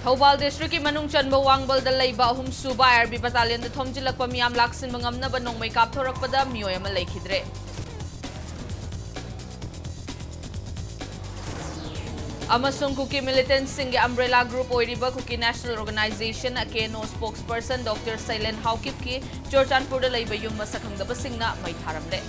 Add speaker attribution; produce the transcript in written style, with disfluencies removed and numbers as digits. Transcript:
Speaker 1: Thobal District ki manung chanba wangbal da laiba ahum suba IRB battalion da thomjilakpa miyam laksin mangamnaba nongmay kapthorakpada miyoy ama laikhidre. Amasung Kuki militant singe umbrella group oiriba Kuki National Organization KNO spokesperson Dr. Sailen Haukip ki Chorchanpur da laiba yung masakhangdaba singna may tharamle.